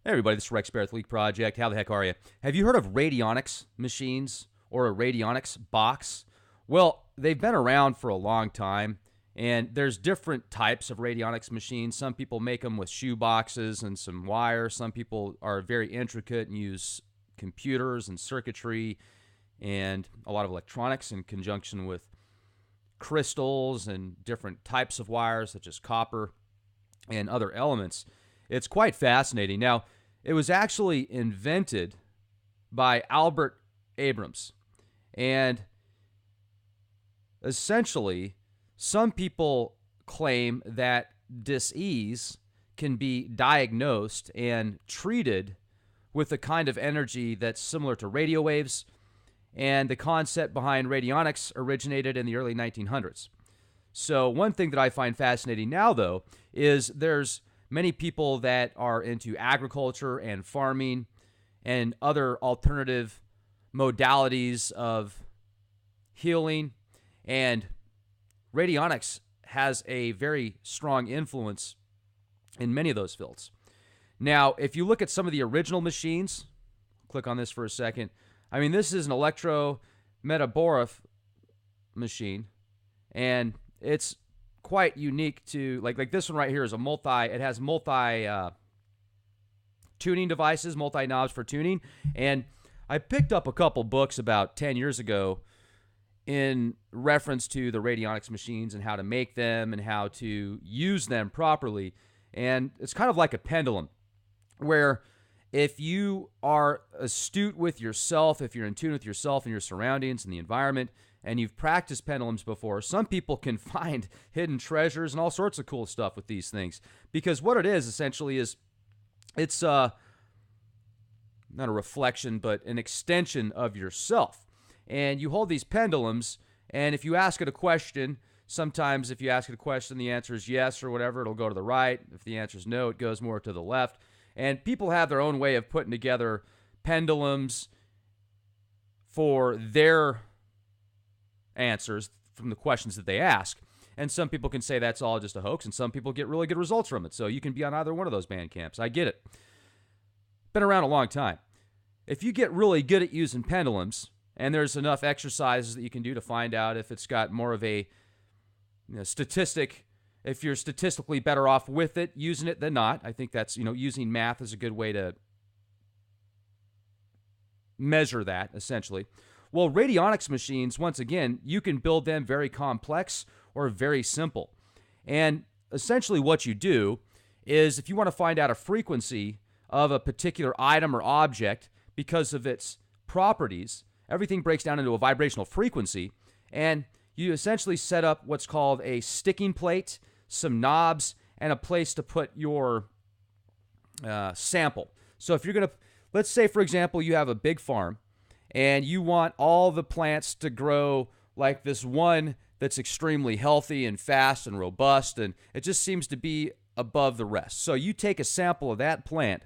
Hey everybody, this is Rex Barrett, the Leak Project. How the heck are you? Have you heard of radionics machines or a radionics box? Well, they've been around for a long time, and there's different types of radionics machines. Some people make them with shoe boxes and some wire. Some people are very intricate and use computers and circuitry and a lot of electronics in conjunction with crystals and different types of wires such as copper and other elements. It's quite fascinating. Now, it was actually invented by Albert Abrams. And essentially, some people claim that dis-ease can be diagnosed and treated with a kind of energy that's similar to radio waves. And the concept behind radionics originated in the early 1900s. So one thing that I find fascinating now, though, is there's many people that are into agriculture and farming and other alternative modalities of healing. And radionics has a very strong influence in many of those fields. Now, if you look at some of the original machines, click on this for a second. I mean, this is an electrometaboric machine, and it's quite unique to like this one right here is it has multi tuning devices, multi knobs for tuning. And I picked up a couple books about 10 years ago in reference to the radionics machines and how to make them and how to use them properly. And it's kind of like a pendulum where if you are astute with yourself, if you're in tune with yourself and your surroundings and the environment, and you've practiced pendulums before, some people can find hidden treasures and all sorts of cool stuff with these things. Because what it is essentially is it's not a reflection, but an extension of yourself. And you hold these pendulums, and if you ask it a question, sometimes if you ask it a question, the answer is yes or whatever, it'll go to the right. If the answer is no, it goes more to the left. And people have their own way of putting together pendulums for their answers from the questions that they ask. And some people can say that's all just a hoax, and some people get really good results from it. So you can be on either one of those band camps. I get it. Been around a long time. If you get really good at using pendulums, and there's enough exercises that you can do to find out if it's got more of a statistic, if you're statistically better off with it, using it than not. I think that's, using math is a good way to measure that, essentially. Well, radionics machines, once again, you can build them very complex or very simple. And essentially what you do is if you want to find out a frequency of a particular item or object because of its properties, everything breaks down into a vibrational frequency, and you essentially set up what's called a sticking plate, some knobs, and a place to put your sample. So if you're going to, let's say, for example, you have a big farm, and you want all the plants to grow like this one that's extremely healthy and fast and robust, and it just seems to be above the rest. So you take a sample of that plant,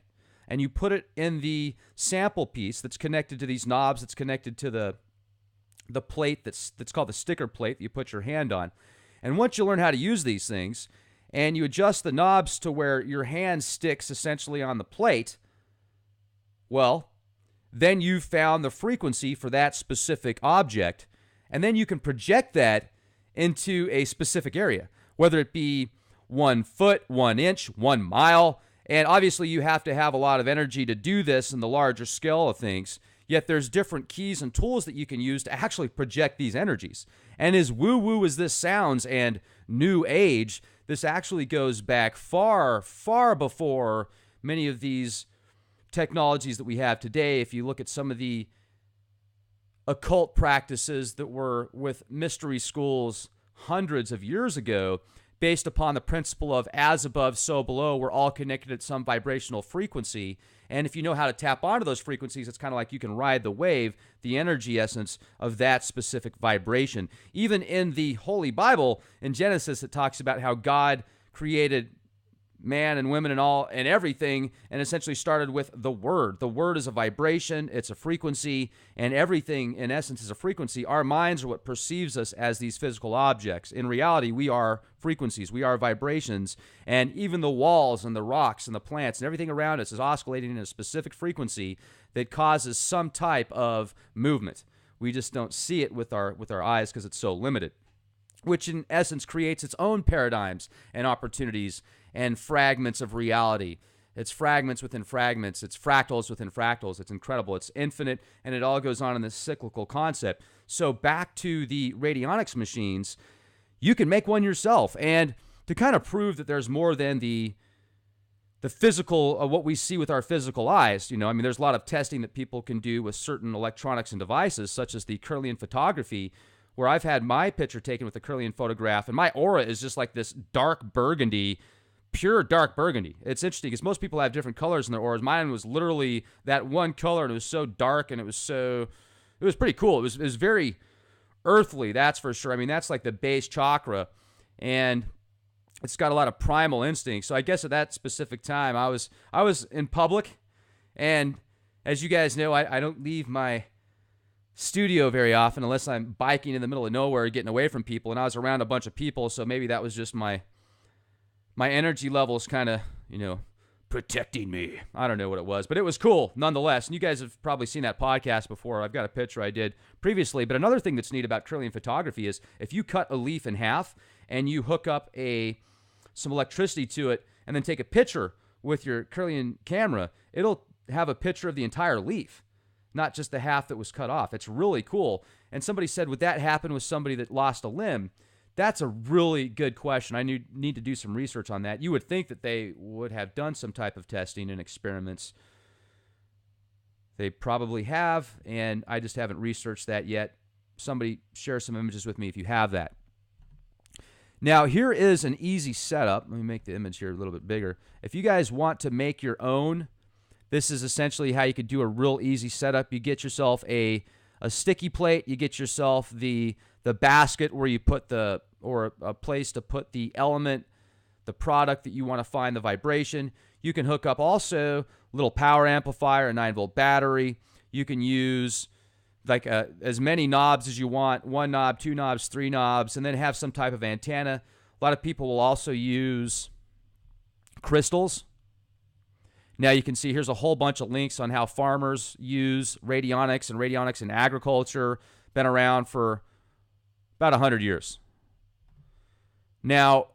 and you put it in the sample piece that's connected to these knobs, that's connected to the plate that's called the sticker plate that you put your hand on. And once you learn how to use these things, and you adjust the knobs to where your hand sticks essentially on the plate, well, then you've found the frequency for that specific object, and then you can project that into a specific area, whether it be 1 foot, 1 inch, 1 mile, and obviously you have to have a lot of energy to do this in the larger scale of things, yet there's different keys and tools that you can use to actually project these energies. And as woo-woo as this sounds and new age, this actually goes back far, far before many of these technologies that we have today. If you look at some of the occult practices that were with mystery schools hundreds of years ago, based upon the principle of as above, so below, we're all connected at some vibrational frequency. And if you know how to tap onto those frequencies, it's kind of like you can ride the wave, the energy essence of that specific vibration. Even in the Holy Bible, in Genesis, it talks about how God created man and women and all and everything, and essentially started with the word. The word is a vibration, it's a frequency, and everything in essence is a frequency. Our minds are what perceives us as these physical objects. In reality, we are frequencies, we are vibrations, and even the walls and the rocks and the plants and everything around us is oscillating in a specific frequency that causes some type of movement. We just don't see it with our eyes because it's so limited, which in essence creates its own paradigms and opportunities and fragments of reality. It's fragments within fragments. It's fractals within fractals. It's incredible. It's infinite, and it all goes on in this cyclical concept. So back to the radionics machines, you can make one yourself. And to kind of prove that there's more than the physical, what we see with our physical eyes, there's a lot of testing that people can do with certain electronics and devices, such as the Kirlian photography, where I've had my picture taken with a Kirlian photograph, and my aura is just like this dark burgundy, pure dark burgundy. It's interesting because most people have different colors in their auras. Mine was literally that one color, and it was so dark, and it was pretty cool. It was very earthly, that's for sure. That's like the base chakra, and it's got a lot of primal instincts. So I guess at that specific time, I was in public, and as you guys know, I don't leave my studio very often unless I'm biking in the middle of nowhere, getting away from people, and I was around a bunch of people, so maybe that was just my energy levels kind of, protecting me. I don't know what it was, but it was cool nonetheless. And you guys have probably seen that podcast before. I've got a picture I did previously. But another thing that's neat about Kirlian photography is if you cut a leaf in half and you hook up some electricity to it and then take a picture with your Kirlian camera, it'll have a picture of the entire leaf, not just the half that was cut off. It's really cool. And somebody said, would that happen with somebody that lost a limb? That's a really good question. I need to do some research on that. You would think that they would have done some type of testing and experiments. They probably have, and I just haven't researched that yet. Somebody share some images with me if you have that. Now, here is an easy setup. Let me make the image here a little bit bigger. If you guys want to make your own, this is essentially how you could do a real easy setup. You get yourself a sticky plate. You get yourself the basket where you put or a place to put the element, the product that you want to find the vibration. You can hook up also a little power amplifier, a 9-volt battery. You can use like as many knobs as you want, 1 knob, 2 knobs, 3 knobs, and then have some type of antenna. A lot of people will also use crystals. Now you can see here's a whole bunch of links on how farmers use radionics and radionics in agriculture. Been around for about 100 years. Now,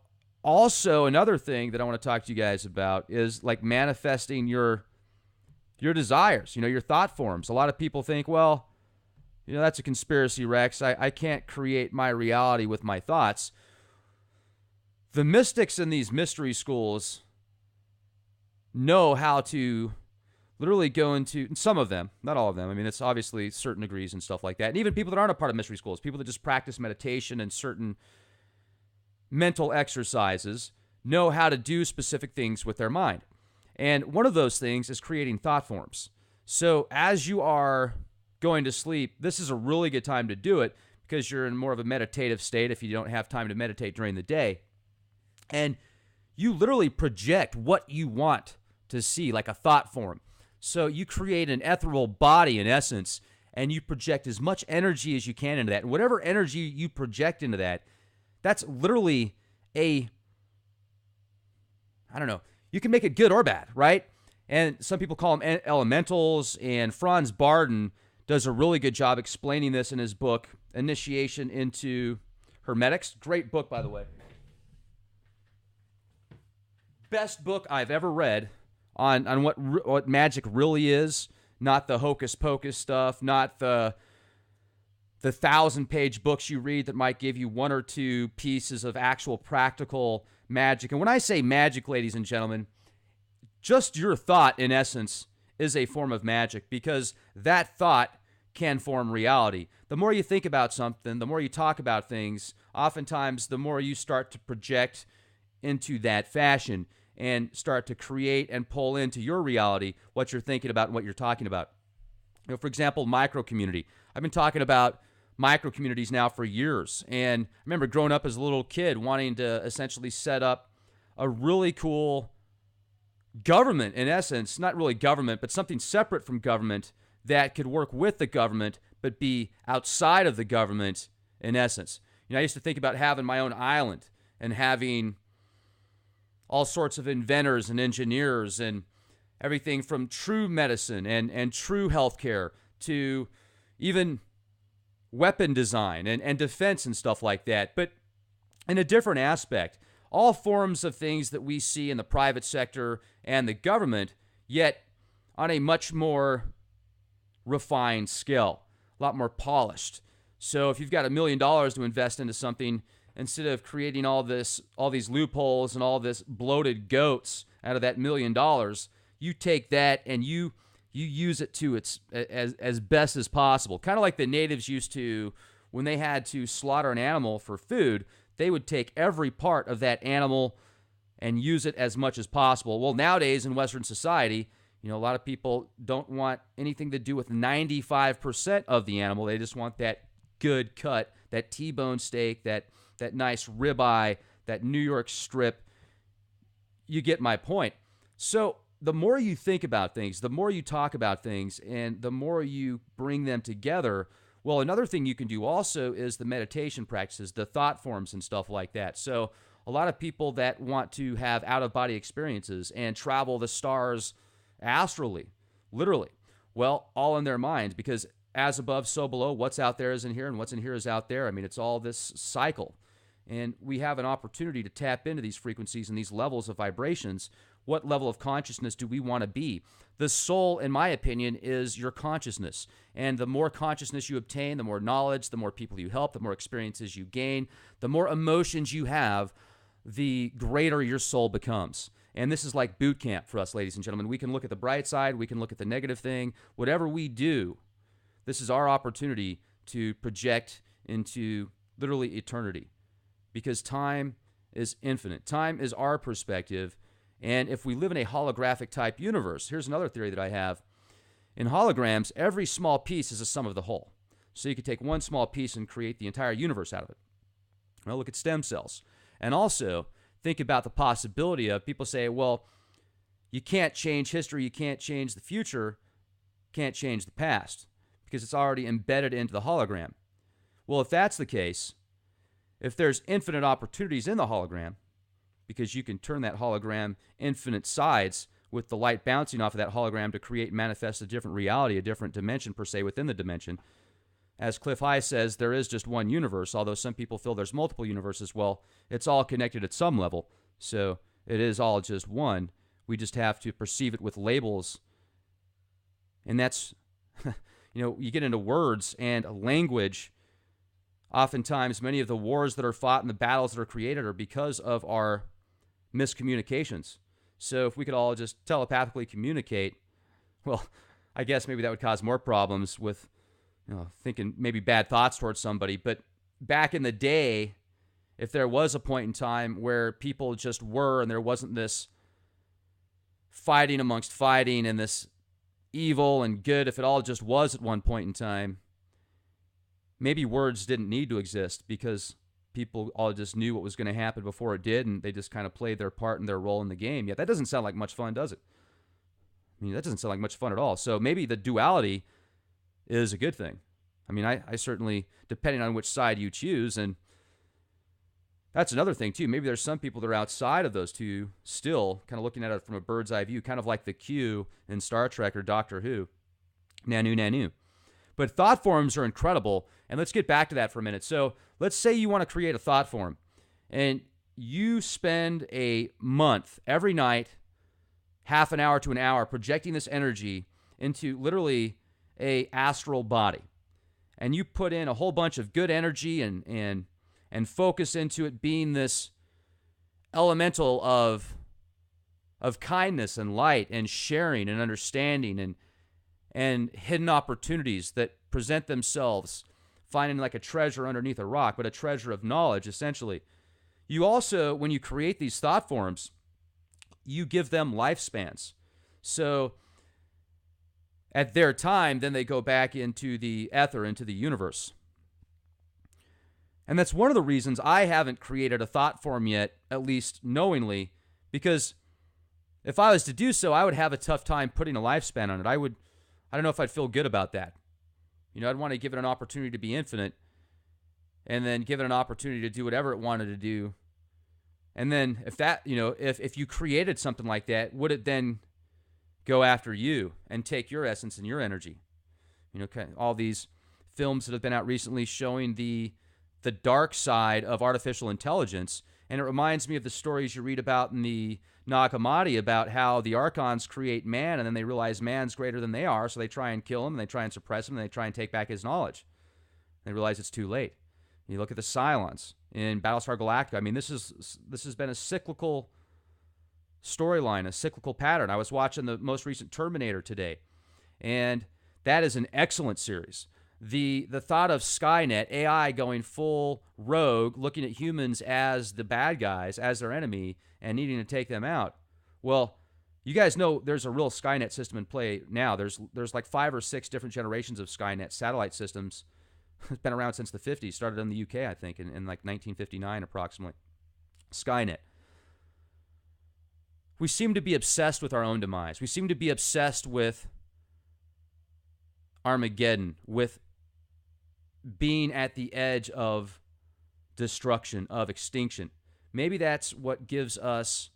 also another thing that I want to talk to you guys about is like manifesting your desires, your thought forms. A lot of people think, well, that's a conspiracy, Rex. I can't create my reality with my thoughts. The mystics in these mystery schools know how to literally go into, some of them, not all of them. It's obviously certain degrees and stuff like that. And even people that aren't a part of mystery schools, people that just practice meditation and certain mental exercises, know how to do specific things with their mind. And one of those things is creating thought forms. So as you are going to sleep, this is a really good time to do it because you're in more of a meditative state if you don't have time to meditate during the day. And you literally project what you want to see, like a thought form. So you create an ethereal body in essence, and you project as much energy as you can into that. And whatever energy you project into that, that's literally you can make it good or bad, right? And some people call them elementals, and Franz Barden does a really good job explaining this in his book, Initiation into Hermetics. Great book, by the way. Best book I've ever read on what magic really is, not the hocus pocus stuff, not the 1,000-page books you read that might give you 1 or 2 pieces of actual practical magic. And when I say magic, ladies and gentlemen, just your thought, in essence, is a form of magic because that thought can form reality. The more you think about something, the more you talk about things, oftentimes the more you start to project into that fashion and start to create and pull into your reality what you're thinking about and what you're talking about. For example, micro-community. I've been talking about micro-communities now for years. And I remember growing up as a little kid wanting to essentially set up a really cool government, in essence, not really government, but something separate from government that could work with the government but be outside of the government, in essence. I used to think about having my own island and having all sorts of inventors and engineers and everything from true medicine and true healthcare to even weapon design and defense and stuff like that, but in a different aspect. All forms of things that we see in the private sector and the government, yet on a much more refined scale, a lot more polished. So if you've got $1 million to invest into something, instead of creating all these loopholes and all this bloated goats out of that $1 million, you take that and you use it to its as best as possible. Kind of like the natives used to, when they had to slaughter an animal for food, they would take every part of that animal and use it as much as possible. Well, nowadays in Western society, a lot of people don't want anything to do with 95% of the animal. They just want that good cut, that T-bone steak, that nice ribeye, that New York strip. You get my point. So the more you think about things, the more you talk about things, and the more you bring them together. Well, another thing you can do also is the meditation practices, the thought forms and stuff like that. So a lot of people that want to have out-of-body experiences and travel the stars astrally, literally, well, all in their minds, because as above, so below, what's out there is in here, and what's in here is out there. I mean, it's all this cycle. And we have an opportunity to tap into these frequencies and these levels of vibrations. What level of consciousness do we want to be? The soul, in my opinion, is your consciousness. And the more consciousness you obtain, the more knowledge, the more people you help, the more experiences you gain, the more emotions you have, the greater your soul becomes. And this is like boot camp for us, ladies and gentlemen. We can look at the bright side. We can look at the negative thing. Whatever we do, this is our opportunity to project into literally eternity. Because time is infinite. Time is our perspective. And if we live in a holographic type universe, here's another theory that I have. In holograms, every small piece is a sum of the whole. So you could take one small piece and create the entire universe out of it. Well, look at stem cells. And also, think about the possibility of people say, well, you can't change history, you can't change the future, can't change the past, because it's already embedded into the hologram. Well, if that's the case, if there's infinite opportunities in the hologram, because you can turn that hologram infinite sides with the light bouncing off of that hologram to create and manifest a different reality, a different dimension per se within the dimension. As Cliff High says, there is just one universe, although some people feel there's multiple universes. Well, it's all connected at some level, so it is all just one. We just have to perceive it with labels, and that's, you get into words and language. Oftentimes, many of the wars that are fought and the battles that are created are because of our miscommunications. So if we could all just telepathically communicate, well, I guess maybe that would cause more problems with, thinking maybe bad thoughts towards somebody. But back in the day, if there was a point in time where people just were and there wasn't this fighting amongst fighting and this evil and good, if it all just was at one point in time, maybe words didn't need to exist because people all just knew what was going to happen before it did, and they just kind of played their part and their role in the game. Yeah, that doesn't sound like much fun, does it? I mean, that doesn't sound like much fun at all. So maybe the duality is a good thing. I mean, I certainly, depending on which side you choose, and that's another thing too. Maybe there's some people that are outside of those two still, kind of looking at it from a bird's eye view, kind of like the Q in Star Trek or Doctor Who. Nanu, nanu. But thought forms are incredible, and let's get back to that for a minute. So let's say you want to create a thought form, and you spend a month every night, half an hour to an hour, projecting this energy into literally a astral body. And you put in a whole bunch of good energy and focus into it being this elemental of kindness and light and sharing and understanding and hidden opportunities that present themselves, finding like a treasure underneath a rock, but a treasure of knowledge, essentially. You also, when you create these thought forms, you give them lifespans. So at their time, then they go back into the ether, into the universe. And that's one of the reasons I haven't created a thought form yet, at least knowingly, because if I was to do so, I would have a tough time putting a lifespan on it. I don't know if I'd feel good about that. I'd want to give it an opportunity to be infinite, and then give it an opportunity to do whatever it wanted to do. And then if you created something like that, would it then go after you and take your essence and your energy? All these films that have been out recently showing the dark side of artificial intelligence. And it reminds me of the stories you read about in the Nag Hammadi about how the Archons create man, and then they realize man's greater than they are, so they try and kill him, and they try and suppress him, and they try and take back his knowledge. They realize it's too late. You look at the Cylons in Battlestar Galactica. I mean, this has been a cyclical storyline, a cyclical pattern. I was watching the most recent Terminator today, and that is an excellent series. The thought of Skynet, AI going full rogue, looking at humans as the bad guys, as their enemy, and needing to take them out. Well, you guys know there's a real Skynet system in play now. There's like 5 or 6 different generations of Skynet satellite systems. It's been around since the 50s. Started in the UK, I think, in like 1959 approximately. Skynet. We seem to be obsessed with our own demise. We seem to be obsessed with Armageddon, with being at the edge of destruction, of extinction. Maybe that's what gives us,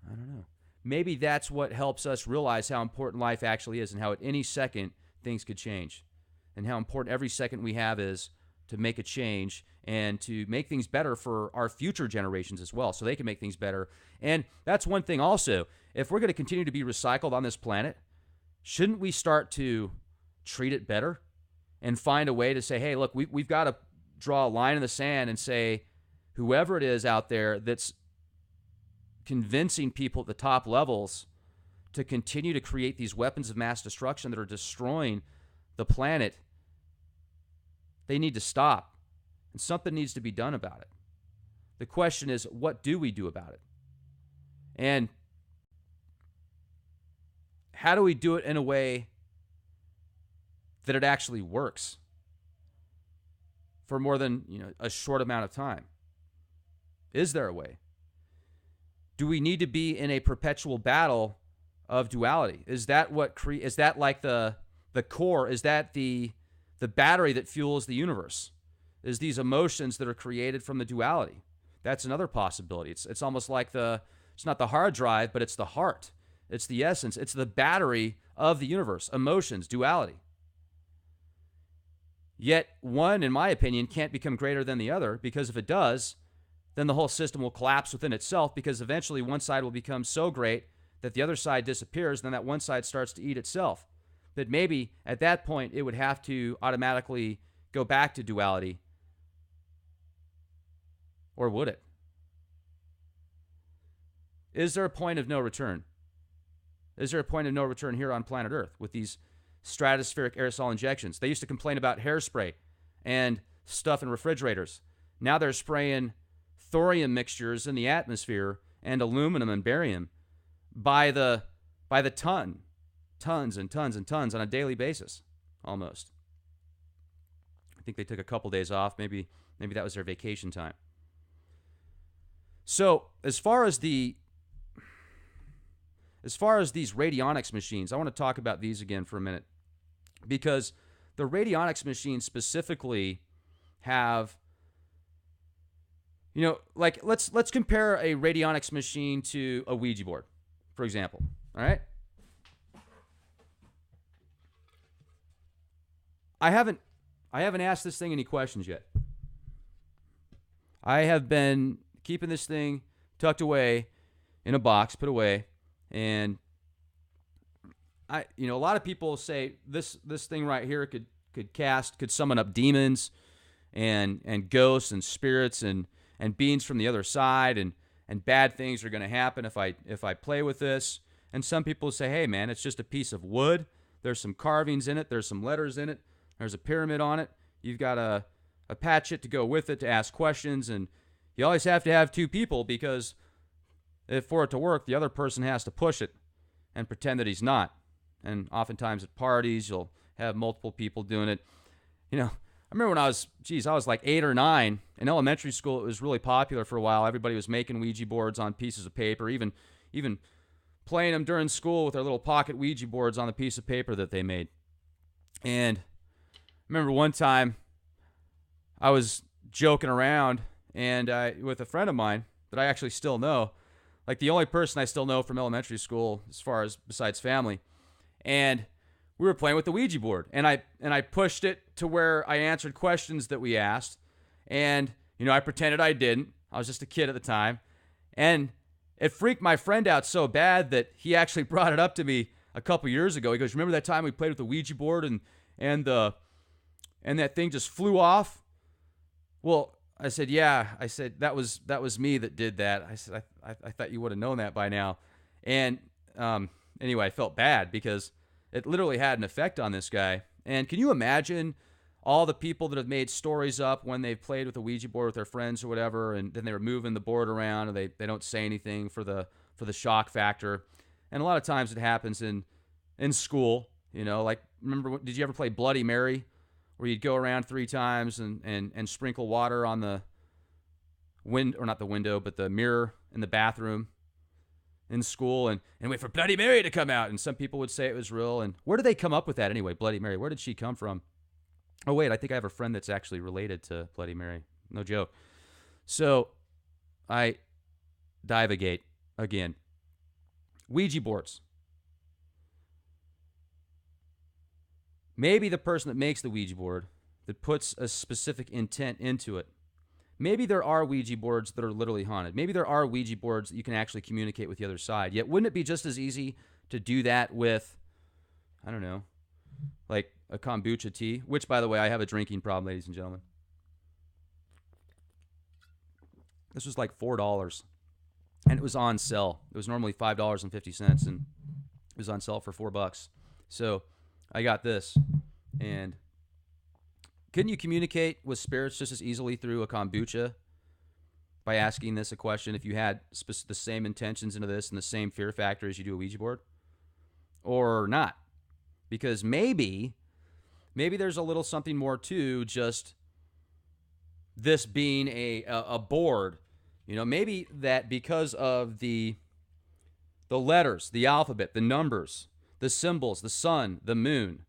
I don't know, maybe that's what helps us realize how important life actually is, and how at any second things could change, and how important every second we have is to make a change and to make things better for our future generations as well, so they can make things better. And that's one thing also. If we're going to continue to be recycled on this planet, shouldn't we start to treat it better and find a way to say, hey, look, we've got to draw a line in the sand and say, whoever it is out there that's convincing people at the top levels to continue to create these weapons of mass destruction that are destroying the planet, they need to stop. And something needs to be done about it. The question is, what do we do about it? And how do we do it in a way that it actually works for more than a short amount of time? Is there a way? Do we need to be in a perpetual battle of duality? Is that what is that like the core? Is that the battery that fuels the universe? Is these emotions that are created from the duality? That's another possibility. It's almost like it's not the hard drive, but it's the heart. It's the essence. It's the battery of the universe. Emotions, duality. Yet one, in my opinion, can't become greater than the other, because if it does, then the whole system will collapse within itself, because eventually one side will become so great that the other side disappears, and then that one side starts to eat itself. But maybe at that point it would have to automatically go back to duality. Or would it? Is there a point of no return? Is there a point of no return here on planet Earth with these stratospheric aerosol injections? They used to complain about hairspray and stuff in refrigerators. Now they're spraying thorium mixtures in the atmosphere and aluminum and barium by the ton, tons and tons and tons on a daily basis, almost. I think they took a couple days off. Maybe that was their vacation time. So as far as these radionics machines, I want to talk about these again for a minute, because the radionics machines specifically have, like let's compare a radionics machine to a Ouija board, for example. All right. I haven't asked this thing any questions yet. I have been keeping this thing tucked away in a box, put away, and a lot of people say this thing right here could summon up demons and ghosts and spirits and beings from the other side, and bad things are going to happen if I play with this. And some people say, hey man, it's just a piece of wood. There's some carvings in it. There's some letters in it. There's a pyramid on it. You've got a patch it to go with it to ask questions, and you always have to have 2 people, because for it to work, the other person has to push it and pretend that he's not. And oftentimes at parties, you'll have multiple people doing it. I remember when I was like 8 or 9. In elementary school, it was really popular for a while. Everybody was making Ouija boards on pieces of paper, even playing them during school with their little pocket Ouija boards on the piece of paper that they made. And I remember one time I was joking around and with a friend of mine that I actually still know, like the only person I still know from elementary school as far as besides family. And we were playing with the Ouija board, and I pushed it to where I answered questions that we asked, and I pretended I didn't. I was just a kid at the time, and it freaked my friend out so bad that he actually brought it up to me a couple years ago. He goes, "Remember that time we played with the Ouija board and that thing just flew off?" Well, I said, "Yeah." I said, that was me that did that. I said, I thought you would have known that by now. And anyway, I felt bad because it literally had an effect on this guy. And can you imagine all the people that have made stories up when they've played with a Ouija board with their friends or whatever, and then they were moving the board around and they don't say anything for the shock factor. And a lot of times it happens in school, like, remember, did you ever play Bloody Mary, where you'd go around 3 times and sprinkle water on the or not the window, but the mirror in the bathroom in school and wait for Bloody Mary to come out? And some people would say it was real. And where did they come up with that anyway, Bloody Mary? Where did she come from? Oh, wait, I think I have a friend that's actually related to Bloody Mary. No joke. So I divagate again. Ouija boards. Maybe the person that makes the Ouija board, that puts a specific intent into it, maybe there are Ouija boards that are literally haunted. Maybe there are Ouija boards that you can actually communicate with the other side. Yet wouldn't it be just as easy to do that with, I don't know, like a kombucha tea? Which, by the way, I have a drinking problem, ladies and gentlemen. This was like $4, and it was on sale. It was normally $5.50, and it was on sale for $4. So I got this, and couldn't you communicate with spirits just as easily through a kombucha by asking this a question if you had the same intentions into this and the same fear factor as you do a Ouija board? Or not? Because maybe there's a little something more to just this being a board. Maybe that because of the letters, the alphabet, the numbers, the symbols, the sun, the moon,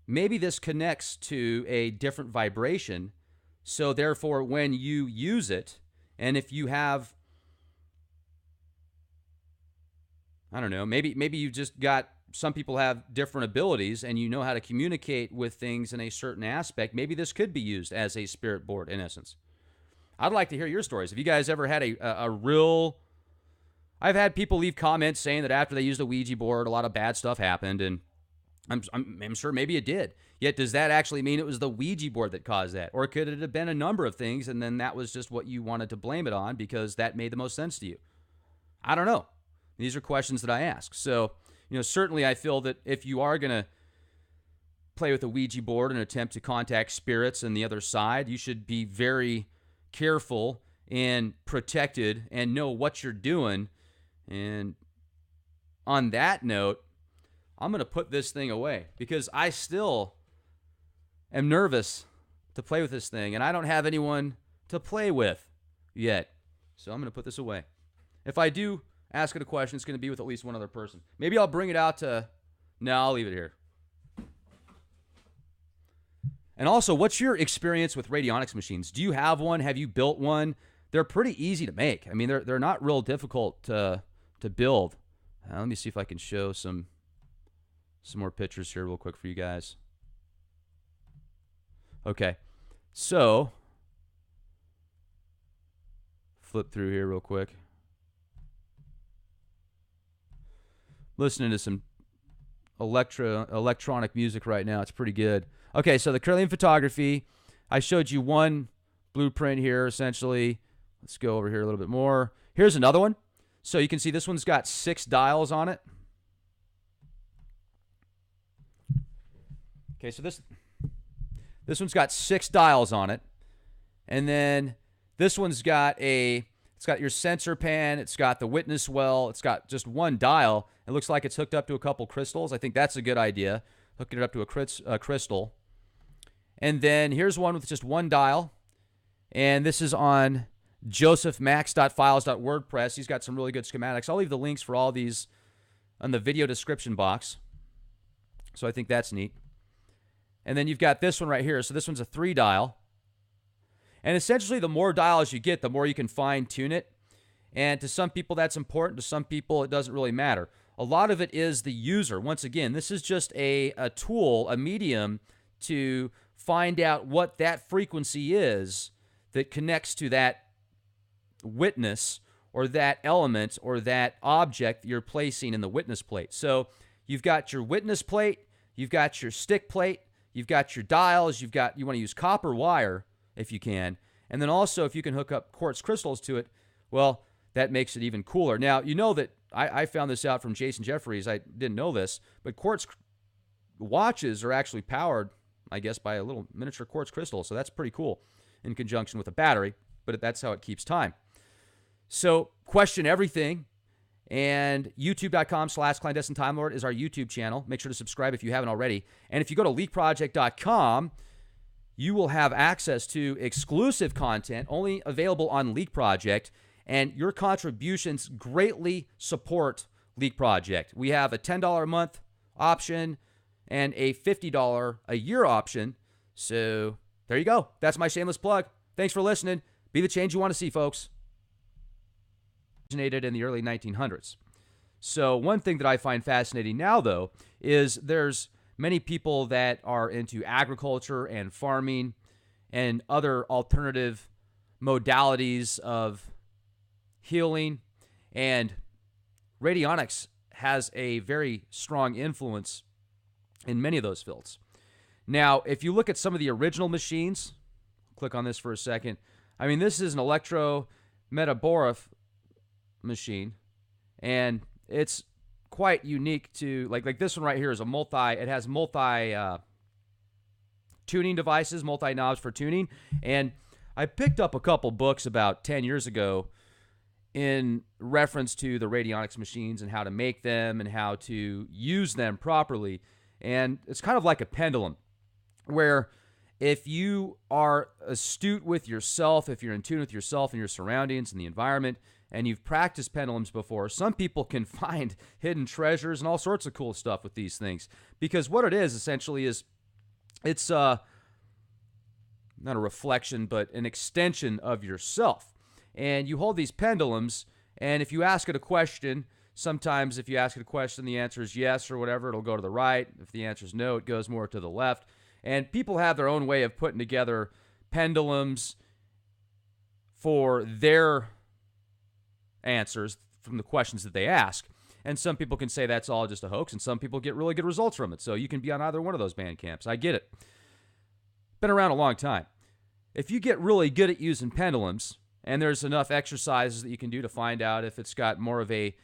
maybe this connects to a different vibration. So therefore, when you use it, and if you have, I don't know, maybe you just got, some people have different abilities and you know how to communicate with things in a certain aspect. Maybe this could be used as a spirit board in essence. I'd like to hear your stories. Have you guys ever had a real... I've had people leave comments saying that after they used a Ouija board, a lot of bad stuff happened, and I'm sure maybe it did. Yet does that actually mean it was the Ouija board that caused that? Or could it have been a number of things, and then that was just what you wanted to blame it on because that made the most sense to you? I don't know. These are questions that I ask. So, certainly I feel that if you are going to play with a Ouija board and attempt to contact spirits on the other side, you should be very careful and protected and know what you're doing. And on that note, I'm going to put this thing away because I still am nervous to play with this thing, and I don't have anyone to play with yet. So I'm going to put this away. If I do ask it a question, it's going to be with at least one other person. Maybe I'll bring it out to... No, I'll leave it here. And also, what's your experience with radionics machines? Do you have one? Have you built one? They're pretty easy to make. I mean, they're not real difficult to build. Let me see if I can show some more pictures here real quick for you guys. Okay, so flip through here real quick. Listening to some electronic music right now. It's pretty good. Okay, so the Kirlian photography. I showed you one blueprint here, essentially. Let's go over here a little bit more. Here's another one. So you can see this one's got 6 dials on it. Okay, so this one's got 6 dials on it. And then this one's got it's got your sensor pan, it's got the witness well, it's got just 1 dial. It looks like it's hooked up to a couple crystals. I think that's a good idea, hooking it up to a crystal. And then here's one with just one dial. And this is on josephmax.files.wordpress. He's got some really good schematics. I'll leave the links for all these on the video description box. So I think that's neat. And then you've got this one right here. So this one's a 3 dial. And essentially, the more dials you get, the more you can fine-tune it. And to some people, that's important. To some people, it doesn't really matter. A lot of it is the user. Once again, this is just a tool, a medium, to find out what that frequency is that connects to that witness or that element or that object you're placing in the witness plate. So you've got your witness plate, you've got your stick plate, you've got your dials, you want to use copper wire if you can. And then also, if you can hook up quartz crystals to it, well, that makes it even cooler. Now, you know that I found this out from Jason Jeffries. I didn't know this, but quartz watches are actually powered, I guess, by a little miniature quartz crystal. So that's pretty cool in conjunction with a battery, but that's how it keeps time. So question everything. And youtube.com/clandestine time lord is our YouTube channel. Make sure to subscribe if you haven't already. And if you go to leakproject.com, you will have access to exclusive content only available on Leak Project, and your contributions greatly support Leak Project. We have a $10 a month option and a $50 a year option. So there you go. That's my shameless plug. Thanks for listening. Be the change you want to see, folks. Originated in the early 1900s. So one thing that I find fascinating now, though, is there's many people that are into agriculture and farming and other alternative modalities of healing, and radionics has a very strong influence in many of those fields. Now, if you look at some of the original machines, click on this for a second. I mean, this is an electrometaboric machine, and it's quite unique to like this one right here is it has multi tuning devices, multi knobs for tuning. And I picked up a couple books about 10 years ago in reference to the radionics machines and how to make them and how to use them properly. And it's kind of like a pendulum, where if you are astute with yourself, if you're in tune with yourself and your surroundings and the environment, and you've practiced pendulums before, some people can find hidden treasures and all sorts of cool stuff with these things. Because what it is essentially is it's not a reflection, but an extension of yourself. And you hold these pendulums, and if you ask it a question, sometimes if you ask it a question, the answer is yes or whatever, it'll go to the right. If the answer is no, it goes more to the left. And people have their own way of putting together pendulums for their answers from the questions that they ask. And some people can say that's all just a hoax, and some people get really good results from it. So you can be on either one of those band camps. I get it. Been around a long time. If you get really good at using pendulums, and there's enough exercises that you can do to find out if it's got more of a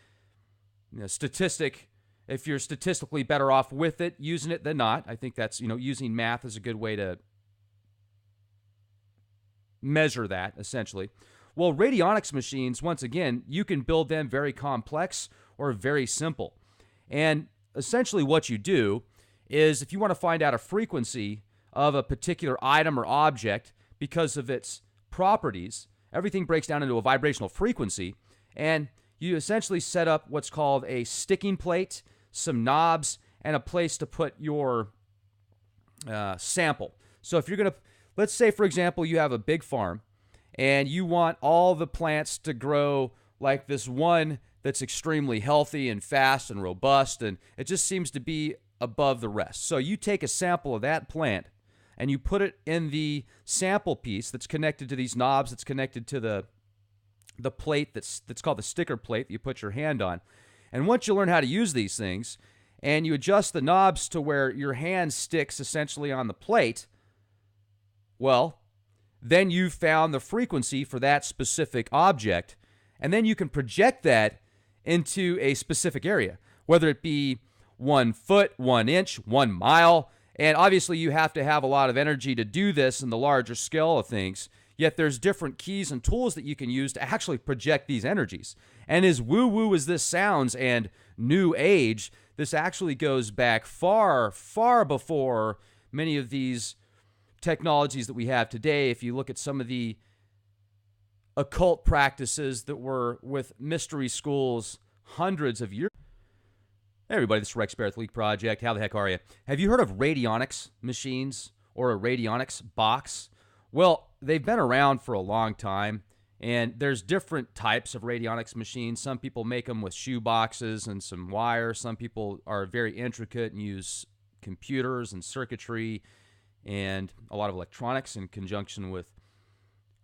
statistic, if you're statistically better off with it, using it than not. I think that's, using math is a good way to measure that, essentially. Well, radionics machines, once again, you can build them very complex or very simple. And essentially what you do is if you want to find out a frequency of a particular item or object because of its properties, everything breaks down into a vibrational frequency, and you essentially set up what's called a sticking plate, some knobs, and a place to put your sample. So if you're going to, let's say, for example, you have a big farm, and you want all the plants to grow like this one that's extremely healthy and fast and robust, and it just seems to be above the rest. So you take a sample of that plant, and you put it in the sample piece that's connected to these knobs, that's connected to the plate that's called the sticker plate that you put your hand on. And once you learn how to use these things, and you adjust the knobs to where your hand sticks essentially on the plate, well, then you've found the frequency for that specific object, and then you can project that into a specific area, whether it be 1 foot, 1 inch, 1 mile. And obviously you have to have a lot of energy to do this in the larger scale of things, yet there's different keys and tools that you can use to actually project these energies. And as woo-woo as this sounds and new age, this actually goes back far, far before many of these technologies that we have today, if you look at some of the occult practices that were with mystery schools hundreds of years. Hey everybody, this is Rex Barrett, Leak Project. How the heck are you? Have you heard of Radionics machines or a Radionics box? Well, they've been around for a long time, and there's different types of Radionics machines. Some people make them with shoe boxes and some wire. Some people are very intricate and use computers and circuitry and a lot of electronics in conjunction with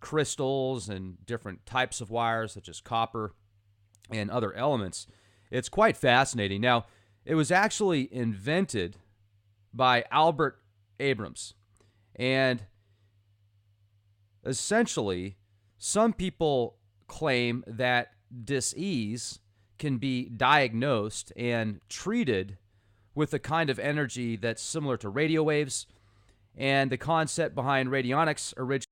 crystals and different types of wires such as copper and other elements. It's quite fascinating. Now, it was actually invented by Albert Abrams, and essentially some people claim that dis-ease can be diagnosed and treated with a kind of energy that's similar to radio waves, and the concept behind radionics originally